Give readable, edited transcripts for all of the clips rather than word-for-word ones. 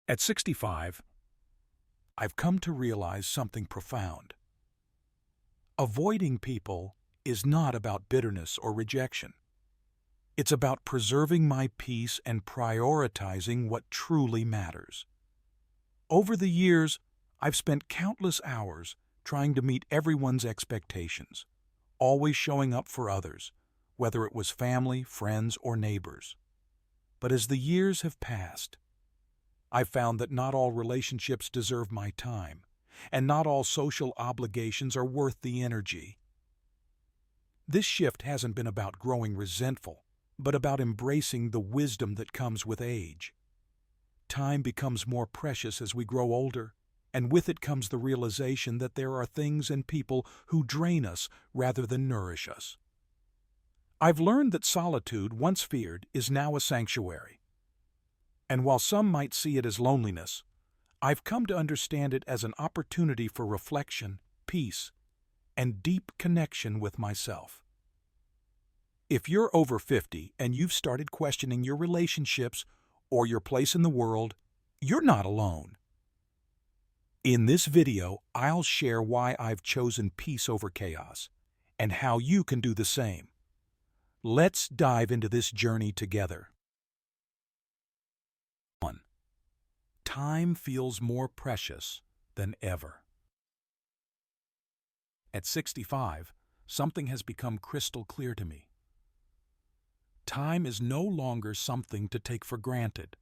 At 65, I've come to realize something profound. Avoiding people is not about bitterness or rejection. It's about preserving my peace and prioritizing what truly matters. Over the years, I've spent countless hours trying to meet everyone's expectations, always showing up for others, whether it was family, friends, or neighbors. But as the years have passed, I've found that not all relationships deserve my time, and not all social obligations are worth the energy. This shift hasn't been about growing resentful, but about embracing the wisdom that comes with age. Time becomes more precious as we grow older, and with it comes the realization that there are things and people who drain us rather than nourish us. I've learned that solitude, once feared, is now a sanctuary. And while some might see it as loneliness, I've come to understand it as an opportunity for reflection, peace, and deep connection with myself. If you're over 50 and you've started questioning your relationships or your place in the world, you're not alone. In this video, I'll share why I've chosen peace over chaos and how you can do the same. Let's dive into this journey together. 1. Time feels more precious than ever. At 65, something has become crystal clear to me. Time is no longer something to take for granted.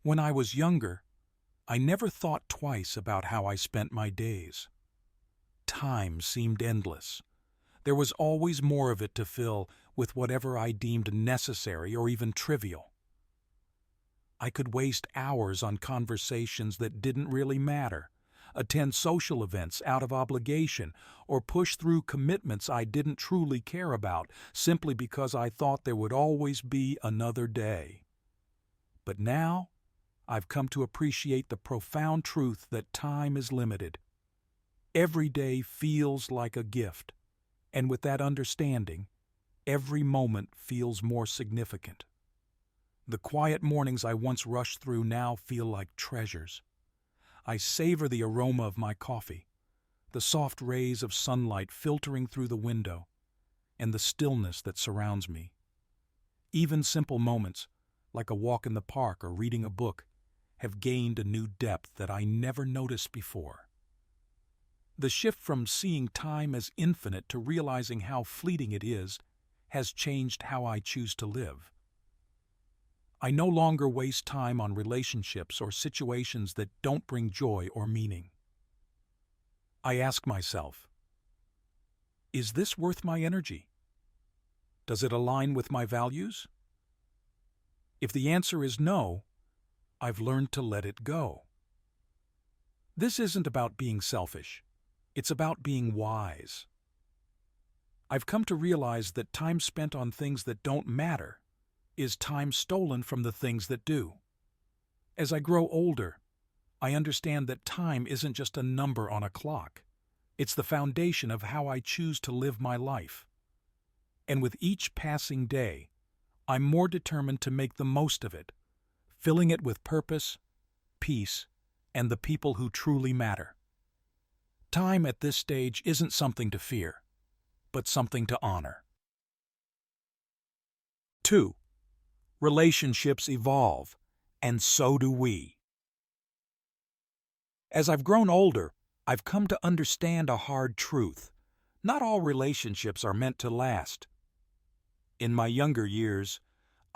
When I was younger, I never thought twice about how I spent my days. Time seemed endless. There was always more of it to fill with whatever I deemed necessary or even trivial. I could waste hours on conversations that didn't really matter, attend social events out of obligation, or push through commitments I didn't truly care about simply because I thought there would always be another day. But now, I've come to appreciate the profound truth that time is limited. Every day feels like a gift, and with that understanding, every moment feels more significant. The quiet mornings I once rushed through now feel like treasures. I savor the aroma of my coffee, the soft rays of sunlight filtering through the window, and the stillness that surrounds me. Even simple moments, like a walk in the park or reading a book, have gained a new depth that I never noticed before. The shift from seeing time as infinite to realizing how fleeting it is has changed how I choose to live. I no longer waste time on relationships or situations that don't bring joy or meaning. I ask myself, is this worth my energy? Does it align with my values? If the answer is no, I've learned to let it go. This isn't about being selfish. It's about being wise. I've come to realize that time spent on things that don't matter is time stolen from the things that do. As I grow older, I understand that time isn't just a number on a clock. It's the foundation of how I choose to live my life. And with each passing day, I'm more determined to make the most of it, filling it with purpose, peace, and the people who truly matter. Time at this stage isn't something to fear, but something to honor. 2. Relationships evolve, and so do we. As I've grown older, I've come to understand a hard truth. Not all relationships are meant to last. In my younger years,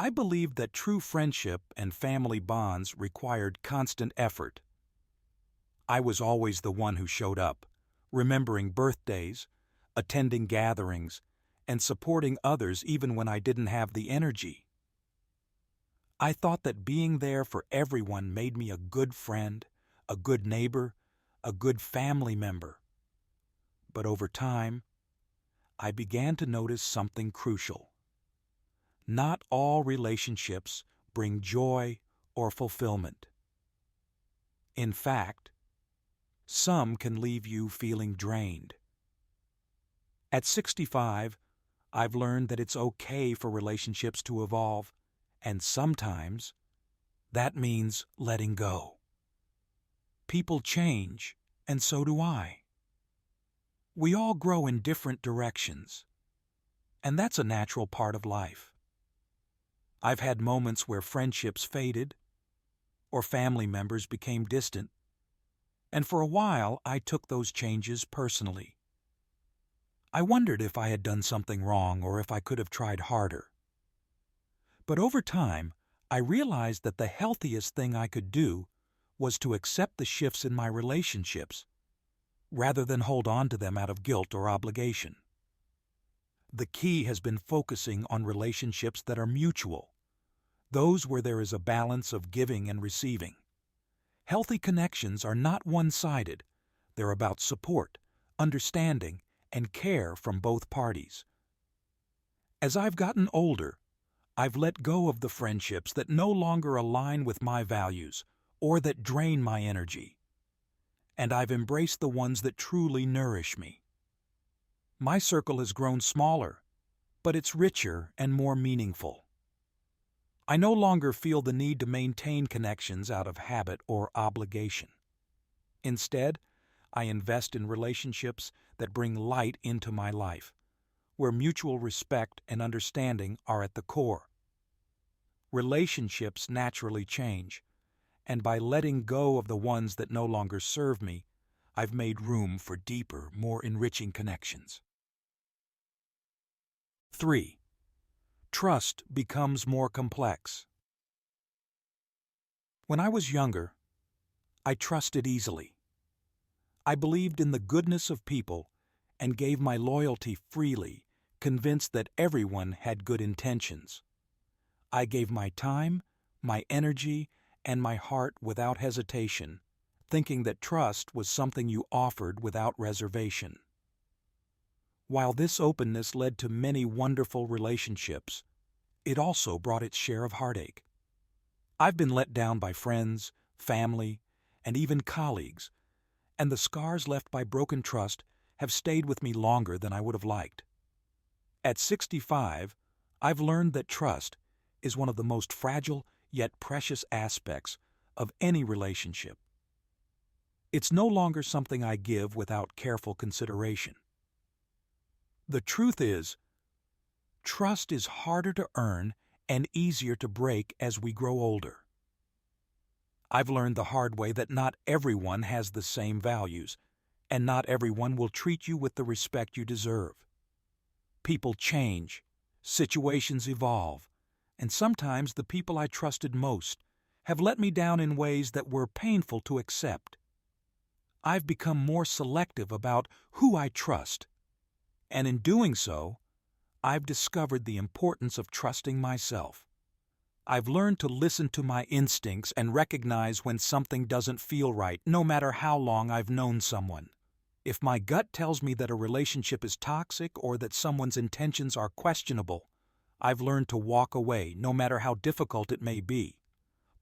I believed that true friendship and family bonds required constant effort. I was always the one who showed up, remembering birthdays, attending gatherings, and supporting others even when I didn't have the energy. I thought that being there for everyone made me a good friend, a good neighbor, a good family member. But over time, I began to notice something crucial. Not all relationships bring joy or fulfillment. In fact, some can leave you feeling drained. At 65, I've learned that it's okay for relationships to evolve, and sometimes That means letting go. People change, and so do I. We all grow in different directions, and that's a natural part of life. I've had moments where friendships faded, or family members became distant, and for a while I took those changes personally. I wondered if I had done something wrong or if I could have tried harder. But over time, I realized that the healthiest thing I could do was to accept the shifts in my relationships, rather than hold on to them out of guilt or obligation. The key has been focusing on relationships that are mutual, those where there is a balance of giving and receiving. Healthy connections are not one-sided. They're about support, understanding, and care from both parties. As I've gotten older, I've let go of the friendships that no longer align with my values or that drain my energy, and I've embraced the ones that truly nourish me. My circle has grown smaller, but it's richer and more meaningful. I no longer feel the need to maintain connections out of habit or obligation. Instead, I invest in relationships that bring light into my life, where mutual respect and understanding are at the core. Relationships naturally change, and by letting go of the ones that no longer serve me, I've made room for deeper, more enriching connections. 3. Trust becomes more complex. When I was younger, I trusted easily. I believed in the goodness of people and gave my loyalty freely, convinced that everyone had good intentions. I gave my time, my energy, and my heart without hesitation, thinking that trust was something you offered without reservation. While this openness led to many wonderful relationships, it also brought its share of heartache. I've been let down by friends, family, and even colleagues, and the scars left by broken trust have stayed with me longer than I would have liked. At 65, I've learned that trust is one of the most fragile yet precious aspects of any relationship. It's no longer something I give without careful consideration. The truth is, trust is harder to earn and easier to break as we grow older. I've learned the hard way that not everyone has the same values, and not everyone will treat you with the respect you deserve. People change, situations evolve, and sometimes the people I trusted most have let me down in ways that were painful to accept. I've become more selective about who I trust, and in doing so, I've discovered the importance of trusting myself. I've learned to listen to my instincts and recognize when something doesn't feel right, no matter how long I've known someone. If my gut tells me that a relationship is toxic or that someone's intentions are questionable, I've learned to walk away, no matter how difficult it may be.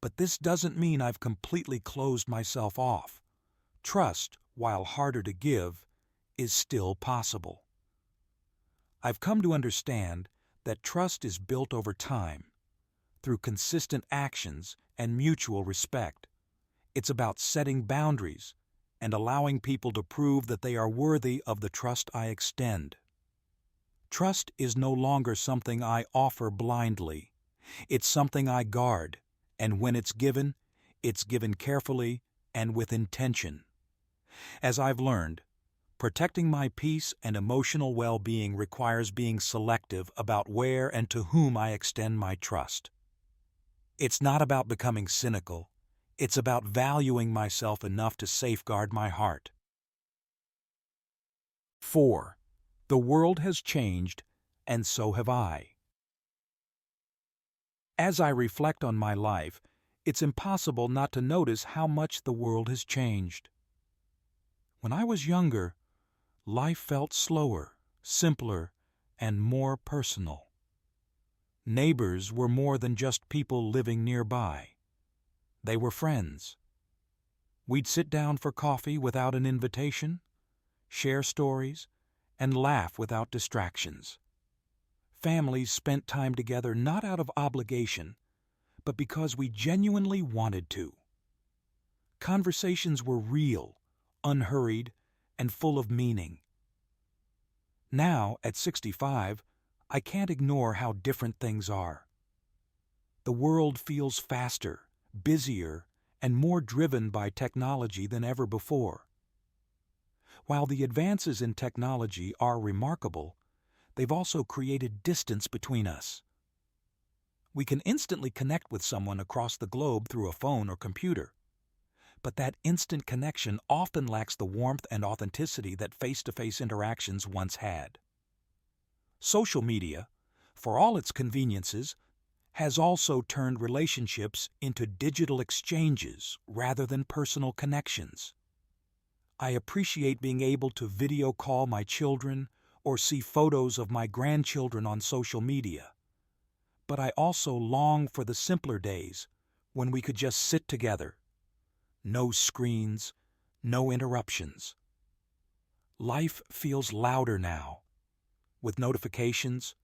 But this doesn't mean I've completely closed myself off. Trust, while harder to give, is still possible. I've come to understand that trust is built over time, through consistent actions and mutual respect. It's about setting boundaries and allowing people to prove that they are worthy of the trust I extend. Trust is no longer something I offer blindly. It's something I guard, and when it's given carefully and with intention. As I've learned, protecting my peace and emotional well-being requires being selective about where and to whom I extend my trust. It's not about becoming cynical. It's about valuing myself enough to safeguard my heart. 4. The world has changed, and so have I. As I reflect on my life, it's impossible not to notice how much the world has changed. When I was younger, life felt slower, simpler, and more personal. Neighbors were more than just people living nearby. They were friends. We'd sit down for coffee without an invitation, share stories, and laugh without distractions. Families spent time together not out of obligation, but because we genuinely wanted to. Conversations were real, unhurried, and full of meaning. Now, at 65, I can't ignore how different things are. The world feels faster, busier, and more driven by technology than ever before. While the advances in technology are remarkable, they've also created distance between us. We can instantly connect with someone across the globe through a phone or computer, but that instant connection often lacks the warmth and authenticity that face-to-face interactions once had. Social media, for all its conveniences, has also turned relationships into digital exchanges rather than personal connections. I appreciate being able to video call my children or see photos of my grandchildren on social media. But I also long for the simpler days when we could just sit together. No screens, no interruptions. Life feels louder now, with notifications,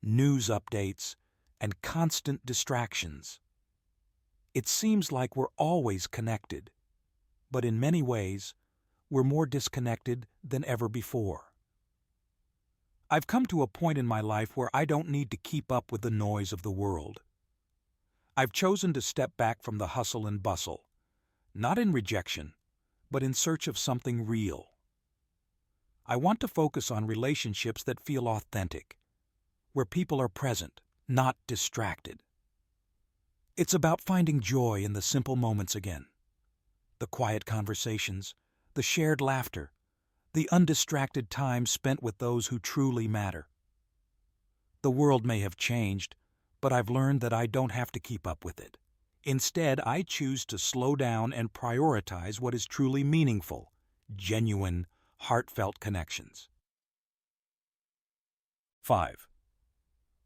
news updates, and constant distractions. It seems like we're always connected, but in many ways, we're more disconnected than ever before. I've come to a point in my life where I don't need to keep up with the noise of the world. I've chosen to step back from the hustle and bustle, not in rejection, but in search of something real. I want to focus on relationships that feel authentic, where people are present, not distracted. It's about finding joy in the simple moments again. The quiet conversations, the shared laughter, the undistracted time spent with those who truly matter. The world may have changed, but I've learned that I don't have to keep up with it. Instead, I choose to slow down and prioritize what is truly meaningful, genuine, heartfelt connections. 5.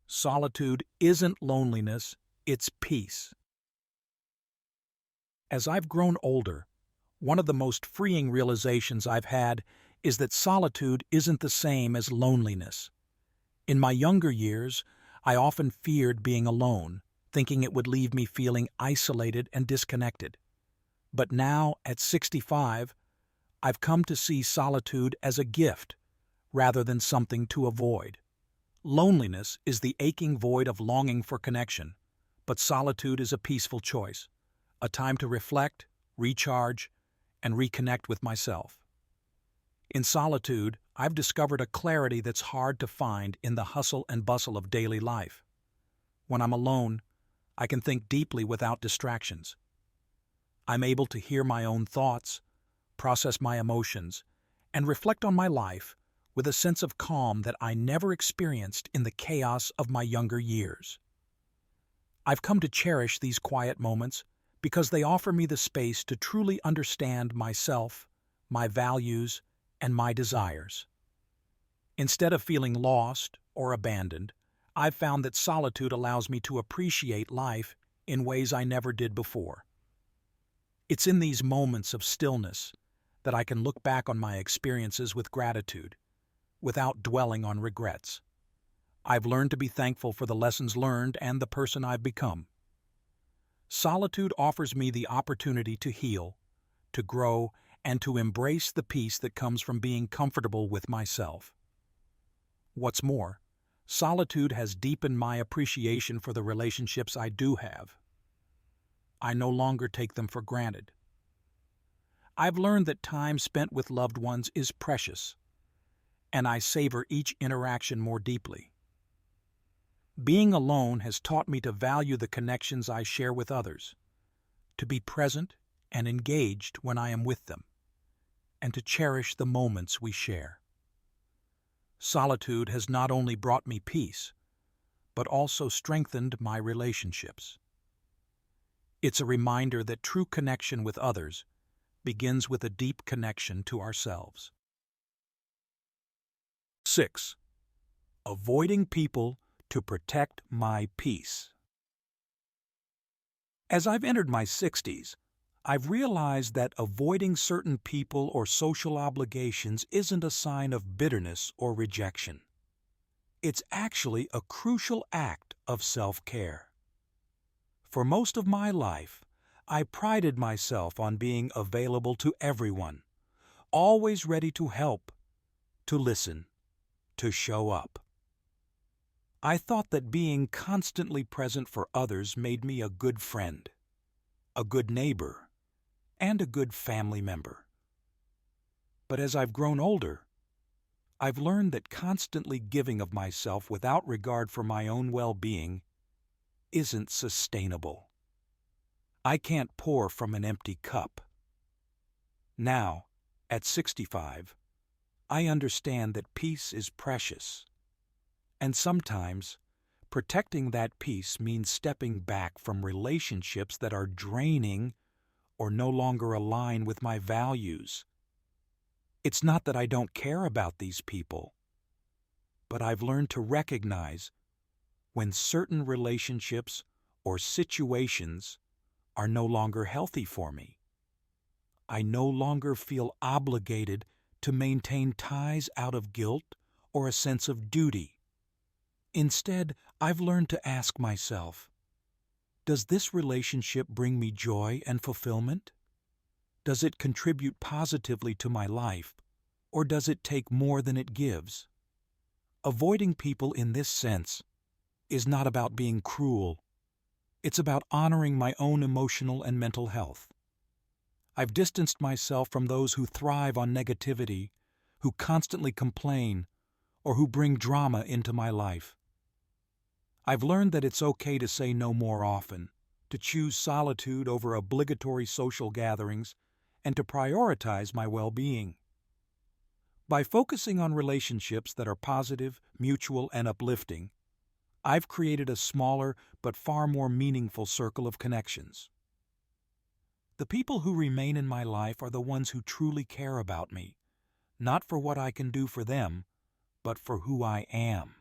Solitude isn't loneliness, it's peace. As I've grown older, one of the most freeing realizations I've had is that solitude isn't the same as loneliness. In my younger years, I often feared being alone, thinking it would leave me feeling isolated and disconnected. But now, at 65, I've come to see solitude as a gift rather than something to avoid. Loneliness is the aching void of longing for connection, but solitude is a peaceful choice, a time to reflect, recharge, and reconnect with myself. In solitude, I've discovered a clarity that's hard to find in the hustle and bustle of daily life. When I'm alone, I can think deeply without distractions. I'm able to hear my own thoughts, process my emotions, and reflect on my life with a sense of calm that I never experienced in the chaos of my younger years. I've come to cherish these quiet moments because they offer me the space to truly understand myself, my values, and my desires. Instead of feeling lost or abandoned, I've found that solitude allows me to appreciate life in ways I never did before. It's in these moments of stillness that I can look back on my experiences with gratitude, without dwelling on regrets. I've learned to be thankful for the lessons learned and the person I've become. Solitude offers me the opportunity to heal, to grow, and to embrace the peace that comes from being comfortable with myself. What's more, solitude has deepened my appreciation for the relationships I do have. I no longer take them for granted. I've learned that time spent with loved ones is precious, and I savor each interaction more deeply. Being alone has taught me to value the connections I share with others, to be present and engaged when I am with them, and to cherish the moments we share. Solitude has not only brought me peace, but also strengthened my relationships. It's a reminder that true connection with others begins with a deep connection to ourselves. 6. Avoiding people to protect my peace. As I've entered my 60s, I've realized that avoiding certain people or social obligations isn't a sign of bitterness or rejection. It's actually a crucial act of self-care. For most of my life, I prided myself on being available to everyone, always ready to help, to listen, to show up. I thought that being constantly present for others made me a good friend, a good neighbor, and a good family member. But as I've grown older, I've learned that constantly giving of myself without regard for my own well-being isn't sustainable. I can't pour from an empty cup. Now, at 65, I understand that peace is precious. And sometimes, protecting that peace means stepping back from relationships that are draining or no longer align with my values. It's not that I don't care about these people, but I've learned to recognize when certain relationships or situations are no longer healthy for me. I no longer feel obligated to maintain ties out of guilt or a sense of duty. Instead, I've learned to ask myself, does this relationship bring me joy and fulfillment? Does it contribute positively to my life, or does it take more than it gives? Avoiding people in this sense is not about being cruel. It's about honoring my own emotional and mental health. I've distanced myself from those who thrive on negativity, who constantly complain, or who bring drama into my life. I've learned that it's okay to say no more often, to choose solitude over obligatory social gatherings, and to prioritize my well-being. By focusing on relationships that are positive, mutual, and uplifting, I've created a smaller but far more meaningful circle of connections. The people who remain in my life are the ones who truly care about me, not for what I can do for them, but for who I am.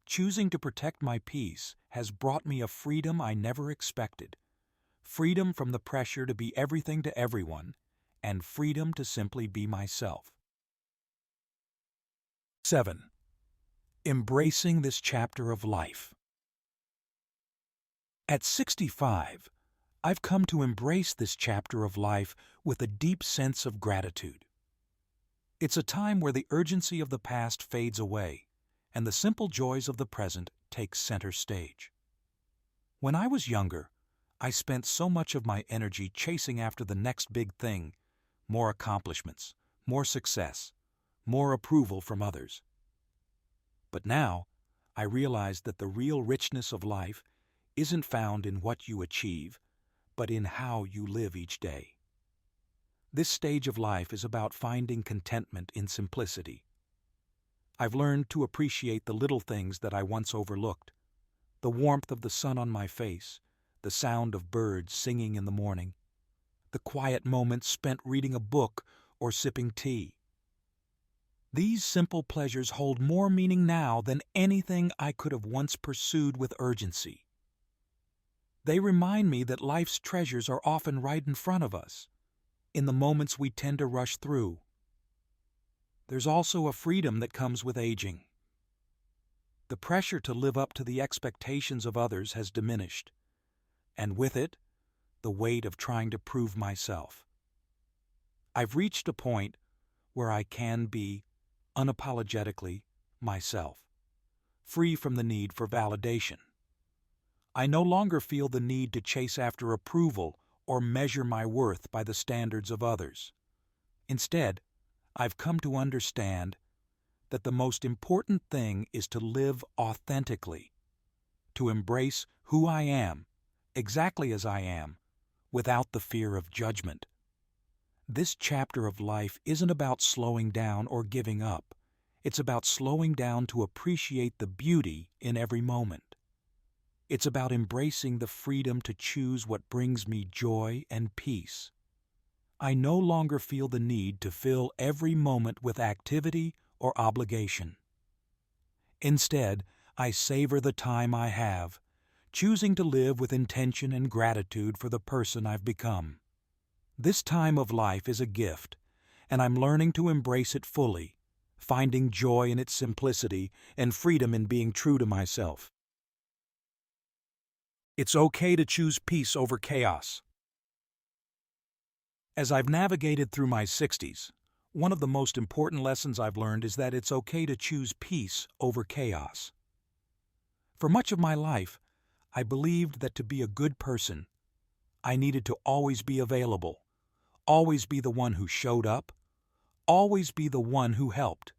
Choosing to protect my peace has brought me a freedom I never expected. Freedom from the pressure to be everything to everyone, and freedom to simply be myself. 7. Embracing this chapter of life. At 65, I've come to embrace this chapter of life with a deep sense of gratitude. It's a time where the urgency of the past fades away, and the simple joys of the present take center stage. When I was younger, I spent so much of my energy chasing after the next big thing, more accomplishments, more success, more approval from others. But now, I realize that the real richness of life isn't found in what you achieve, but in how you live each day. This stage of life is about finding contentment in simplicity. I've learned to appreciate the little things that I once overlooked: the warmth of the sun on my face, the sound of birds singing in the morning, the quiet moments spent reading a book or sipping tea. These simple pleasures hold more meaning now than anything I could have once pursued with urgency. They remind me that life's treasures are often right in front of us, in the moments we tend to rush through. There's also a freedom that comes with aging. The pressure to live up to the expectations of others has diminished, and with it, the weight of trying to prove myself. I've reached a point where I can be unapologetically myself, free from the need for validation. I no longer feel the need to chase after approval or measure my worth by the standards of others. Instead, I've come to understand that the most important thing is to live authentically, to embrace who I am, exactly as I am, without the fear of judgment. This chapter of life isn't about slowing down or giving up. It's about slowing down to appreciate the beauty in every moment. It's about embracing the freedom to choose what brings me joy and peace. I no longer feel the need to fill every moment with activity or obligation. Instead, I savor the time I have, choosing to live with intention and gratitude for the person I've become. This time of life is a gift, and I'm learning to embrace it fully, finding joy in its simplicity and freedom in being true to myself. It's okay to choose peace over chaos. As I've navigated through my 60s, one of the most important lessons I've learned is that it's okay to choose peace over chaos. For much of my life, I believed that to be a good person, I needed to always be available, always be the one who showed up, always be the one who helped.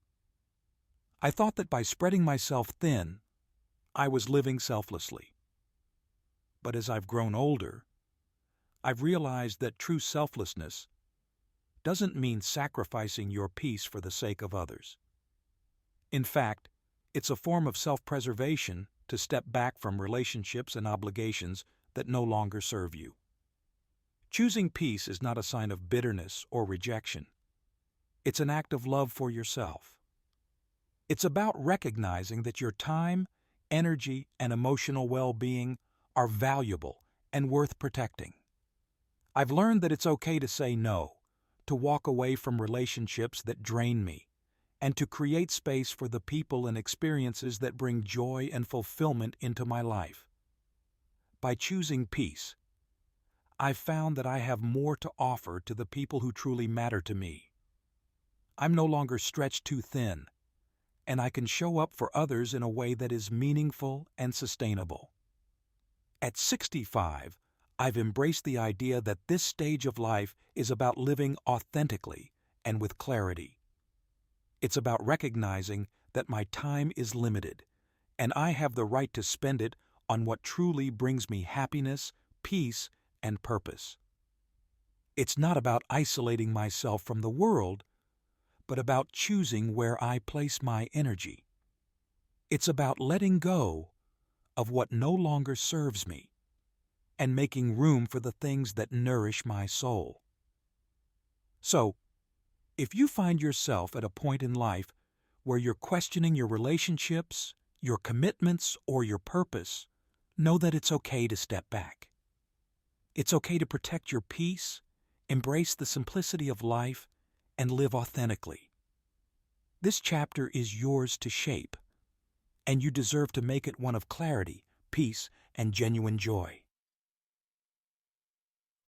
I thought that by spreading myself thin, I was living selflessly. But as I've grown older, I've realized that true selflessness doesn't mean sacrificing your peace for the sake of others. In fact, it's a form of self-preservation to step back from relationships and obligations that no longer serve you. Choosing peace is not a sign of bitterness or rejection. It's an act of love for yourself. It's about recognizing that your time, energy, and emotional well-being are valuable and worth protecting. I've learned that it's okay to say no, to walk away from relationships that drain me, and to create space for the people and experiences that bring joy and fulfillment into my life. By choosing peace, I've found that I have more to offer to the people who truly matter to me. I'm no longer stretched too thin, and I can show up for others in a way that is meaningful and sustainable. At 65, I've embraced the idea that this stage of life is about living authentically and with clarity. It's about recognizing that my time is limited, and I have the right to spend it on what truly brings me happiness, peace, and purpose. It's not about isolating myself from the world, but about choosing where I place my energy. It's about letting go of what no longer serves me and making room for the things that nourish my soul. So, if you find yourself at a point in life where you're questioning your relationships, your commitments, or your purpose, know that it's okay to step back. It's okay to protect your peace, embrace the simplicity of life, and live authentically. This chapter is yours to shape, and you deserve to make it one of clarity, peace, and genuine joy.